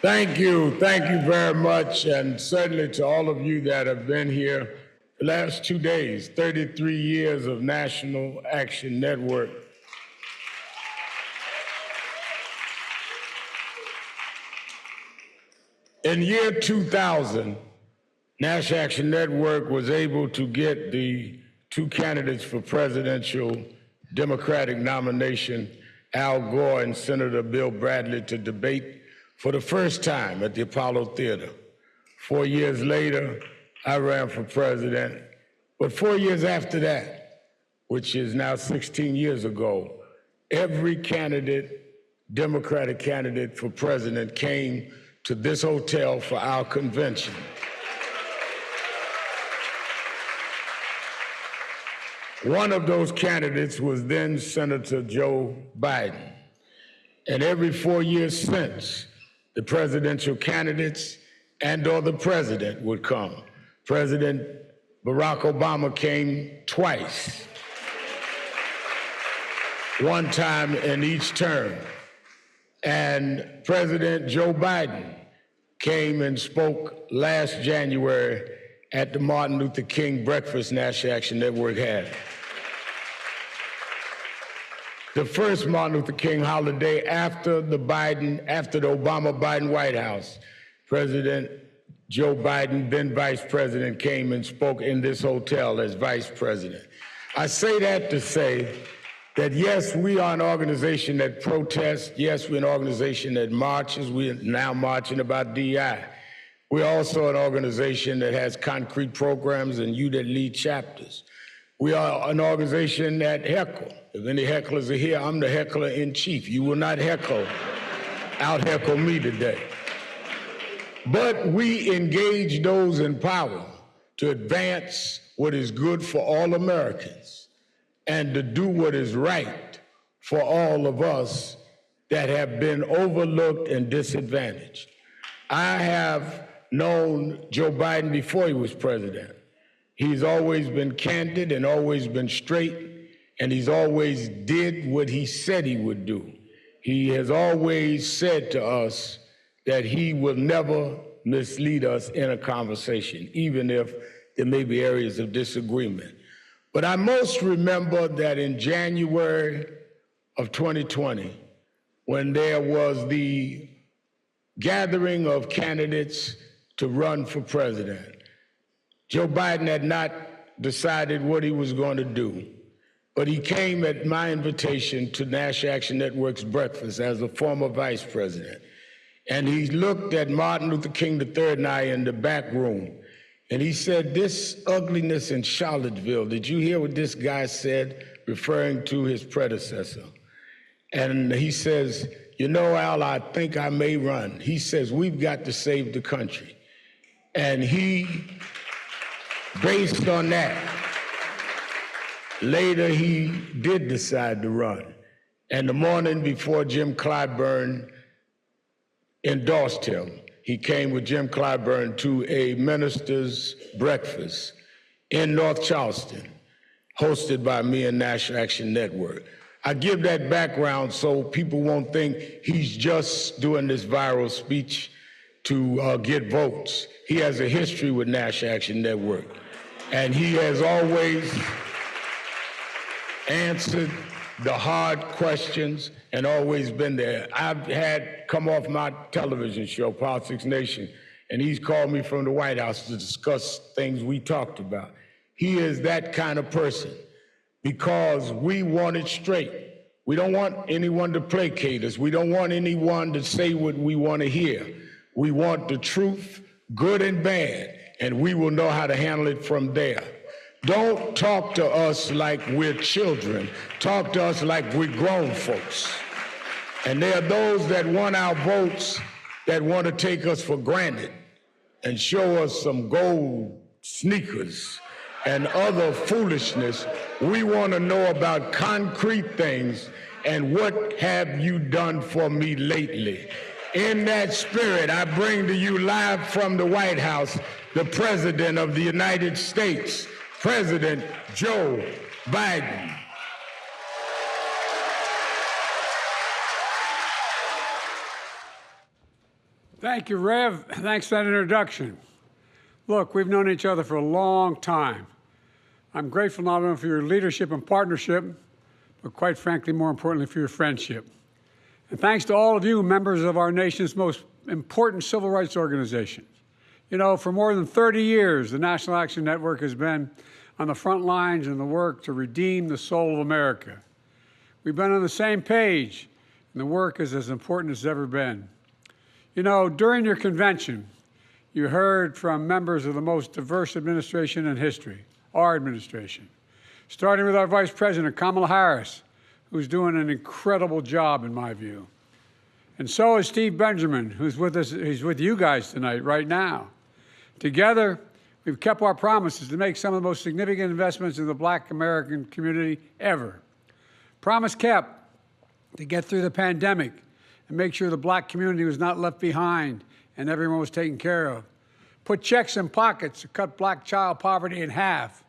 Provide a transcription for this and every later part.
Thank you very much, and certainly to all of you that have been here the last 2 days, 33 years of National Action Network. In year 2000, National Action Network was able to get the two candidates for presidential Democratic nomination, Al Gore and Senator Bill Bradley, to debate for the first time at the Apollo Theater. 4 years later, I ran for president. But 4 years after that, which is now 16 years ago, every candidate, Democratic candidate for president, came to this hotel for our convention. One of those candidates was then Senator Joe Biden. And every 4 years since, the presidential candidates and/or the president would come. President Barack Obama came twice, one time in each term. And President Joe Biden came and spoke last January at the Martin Luther King breakfast National Action Network had. The first Martin Luther King holiday after the Obama-Biden White House, President Joe Biden, then vice president, came and spoke in this hotel as vice president. I say that to say that yes, we are an organization that protests. Yes, we're an organization that marches. We are now marching about DI. We're also an organization that has concrete programs and you that lead chapters. We are an organization that heckle. If any hecklers are here, I'm the heckler in chief. You will not out-heckle me today. But we engage those in power to advance what is good for all Americans and to do what is right for all of us that have been overlooked and disadvantaged. I have known Joe Biden before he was president. He's always been candid and always been straight, and he's always did what he said he would do. He has always said to us that he will never mislead us in a conversation, even if there may be areas of disagreement. But I most remember that in January of 2020, when there was the gathering of candidates to run for president, Joe Biden had not decided what he was going to do, but he came at my invitation to National Action Network's breakfast as a former vice president. And he looked at Martin Luther King III and I in the back room, and he said, "This ugliness in Charlottesville, did you hear what this guy said?" referring to his predecessor. And he says, "You know, Al, I think I may run." He says, "We've got to save the country." And he, based on that, later he did decide to run. And the morning before Jim Clyburn endorsed him, he came with Jim Clyburn to a minister's breakfast in North Charleston, hosted by me and National Action Network. I give that background so people won't think he's just doing this viral speech to get votes. He has a history with National Action Network, and he has always answered the hard questions and always been there. I've had come off my television show, Politics Nation, and he's called me from the White House to discuss things we talked about. He is that kind of person because we want it straight. We don't want anyone to placate us. We don't want anyone to say what we want to hear. We want the truth, good and bad, and we will know how to handle it from there. Don't talk to us like we're children. Talk to us like we're grown folks. And there are those that want our votes that want to take us for granted and show us some gold sneakers and other foolishness. We want to know about concrete things and what have you done for me lately. In that spirit, I bring to you live from the White House the President of the United States, President Joe Biden. Thank you, Rev. Thanks for that introduction. Look, we've known each other for a long time. I'm grateful not only for your leadership and partnership, but quite frankly, more importantly, for your friendship. And thanks to all of you, members of our nation's most important civil rights organizations. You know, for more than 30 years, the National Action Network has been on the front lines in the work to redeem the soul of America. We've been on the same page, and the work is as important as it's ever been. You know, during your convention, you heard from members of the most diverse administration in history, our administration, starting with our Vice President, Kamala Harris, who's doing an incredible job, in my view. And so is Steve Benjamin, who's with us, he's with you guys tonight, right now. Together, we've kept our promises to make some of the most significant investments in the Black American community ever. Promise kept to get through the pandemic and make sure the Black community was not left behind and everyone was taken care of. Put checks in pockets to cut Black child poverty in half.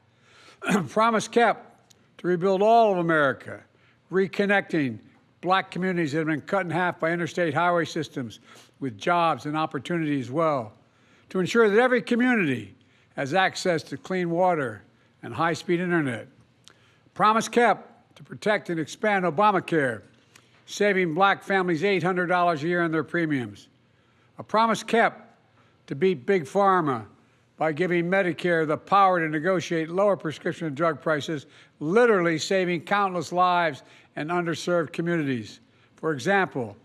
Promise kept to rebuild all of America, reconnecting Black communities that have been cut in half by interstate highway systems with jobs and opportunity as well. To ensure that every community has access to clean water and high-speed internet. Promise kept to protect and expand Obamacare, saving Black families $800 a year in their premiums. A promise kept to beat Big Pharma by giving Medicare the power to negotiate lower prescription drug prices, literally saving countless lives in underserved communities. For example,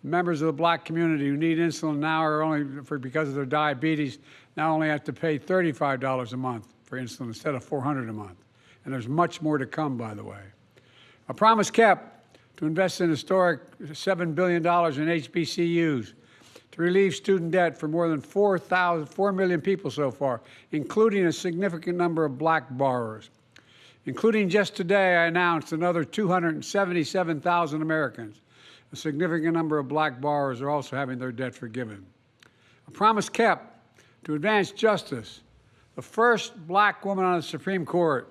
members of the Black community who need insulin now are because of their diabetes, now only have to pay $35 a month for insulin instead of $400 a month. And there's much more to come, by the way. A promise kept to invest in historic $7 billion in HBCUs, to relieve student debt for more than 4 million people so far, including a significant number of Black borrowers. Including just today, I announced another 277,000 Americans. A significant number of Black borrowers are also having their debt forgiven. A promise kept to advance justice, the first Black woman on the Supreme Court,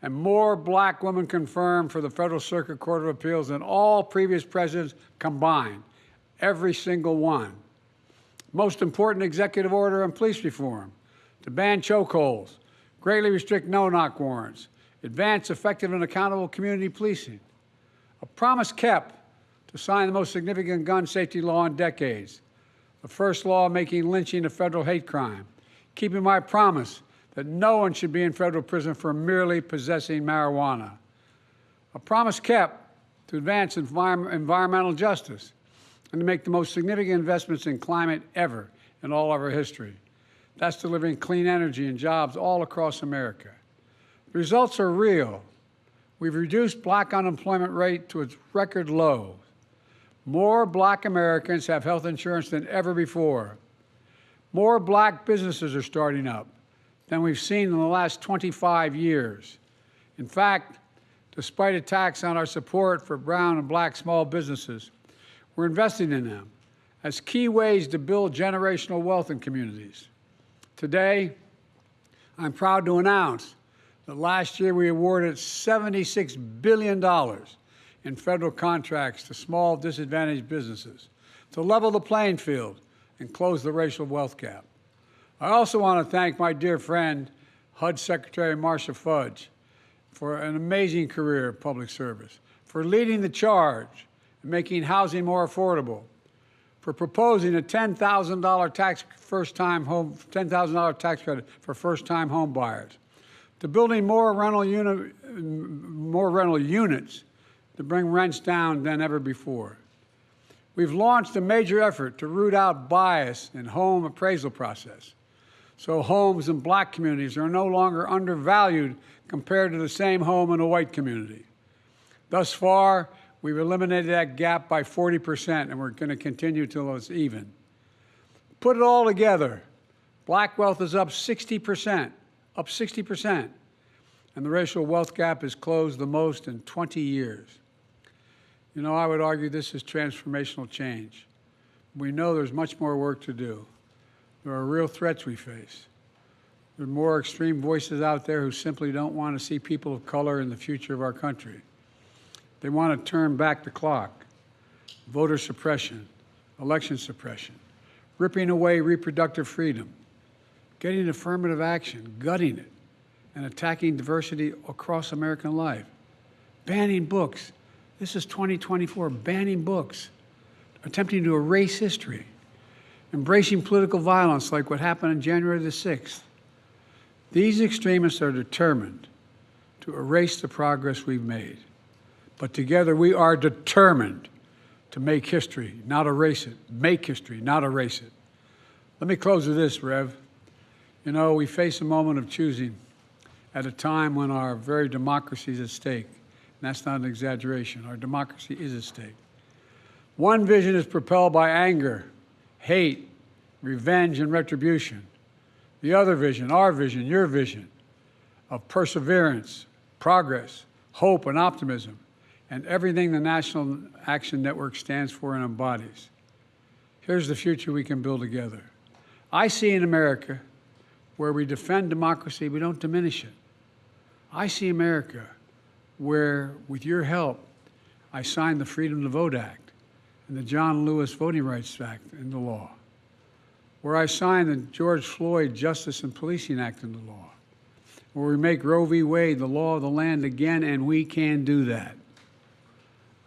and more Black women confirmed for the Federal Circuit Court of Appeals than all previous presidents combined, every single one. Most important executive order on police reform, to ban chokeholds, greatly restrict no-knock warrants, advance effective and accountable community policing. A promise kept to sign the most significant gun safety law in decades, the first law making lynching a federal hate crime, keeping my promise that no one should be in federal prison for merely possessing marijuana. A promise kept to advance environmental justice and to make the most significant investments in climate ever in all of our history. That's delivering clean energy and jobs all across America. The results are real. We've reduced Black unemployment rate to its record low. More Black Americans have health insurance than ever before. More Black businesses are starting up than we've seen in the last 25 years. In fact, despite attacks on our support for brown and Black small businesses, we're investing in them as key ways to build generational wealth in communities. Today, I'm proud to announce that last year we awarded $76 billion in federal contracts to small disadvantaged businesses to level the playing field and close the racial wealth gap. I also want to thank my dear friend, HUD Secretary Marcia Fudge, for an amazing career of public service, for leading the charge and making housing more affordable, for proposing a $10,000 tax credit for first-time home buyers, to building more rental units to bring rents down than ever before. We've launched a major effort to root out bias in home appraisal process, so homes in Black communities are no longer undervalued compared to the same home in a white community. Thus far, we've eliminated that gap by 40%, and we're going to continue till it's even. Put it all together, Black wealth is up 60%, and the racial wealth gap is closed the most in 20 years. You know, I would argue this is transformational change. We know there's much more work to do. There are real threats we face. There are more extreme voices out there who simply don't want to see people of color in the future of our country. They want to turn back the clock. Voter suppression, election suppression, ripping away reproductive freedom, getting affirmative action, gutting it, and attacking diversity across American life, banning books. This is 2024, banning books, attempting to erase history, embracing political violence like what happened on January the 6th. These extremists are determined to erase the progress we've made. But together we are determined to make history, not erase it. Make history, not erase it. Let me close with this, Rev. You know, we face a moment of choosing at a time when our very democracy is at stake. And that's not an exaggeration. Our democracy is at stake. One vision is propelled by anger, hate, revenge, and retribution. The other vision, our vision, your vision, of perseverance, progress, hope, and optimism, and everything the National Action Network stands for and embodies. Here's the future we can build together. I see in America where we defend democracy, we don't diminish it. I see America where, with your help, I signed the Freedom to Vote Act and the John Lewis Voting Rights Act into law, where I signed the George Floyd Justice and Policing Act into law, where we make Roe v. Wade the law of the land again, and we can do that.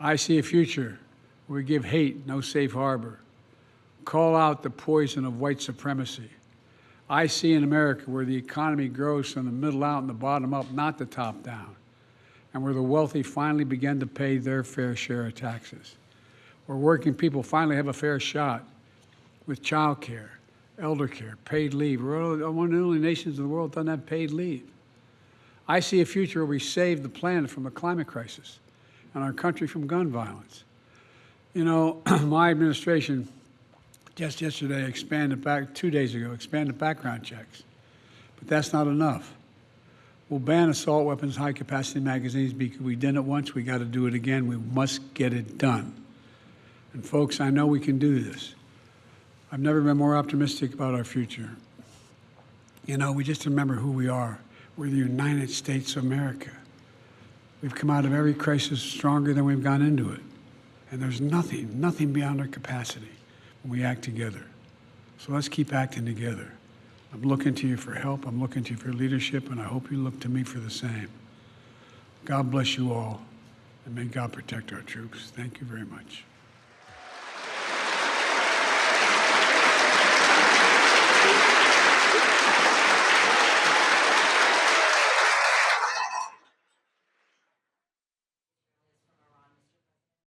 I see a future where we give hate no safe harbor, call out the poison of white supremacy. I see an America where the economy grows from the middle out and the bottom up, not the top down, and where the wealthy finally begin to pay their fair share of taxes, where working people finally have a fair shot with child care, elder care, paid leave. We're one of the only nations in the world that doesn't have paid leave. I see a future where we save the planet from a climate crisis and our country from gun violence. You know, my administration just yesterday expanded 2 days ago, expanded background checks. But that's not enough. We'll ban assault weapons, high-capacity magazines because we did it once, we got to do it again. We must get it done. And folks, I know we can do this. I've never been more optimistic about our future. You know, we just remember who we are. We're the United States of America. We've come out of every crisis stronger than we've gone into it. And there's nothing beyond our capacity when we act together. So let's keep acting together. I'm looking to you for help. I'm looking to you for leadership, and I hope you look to me for the same. God bless you all, and may God protect our troops. Thank you very much.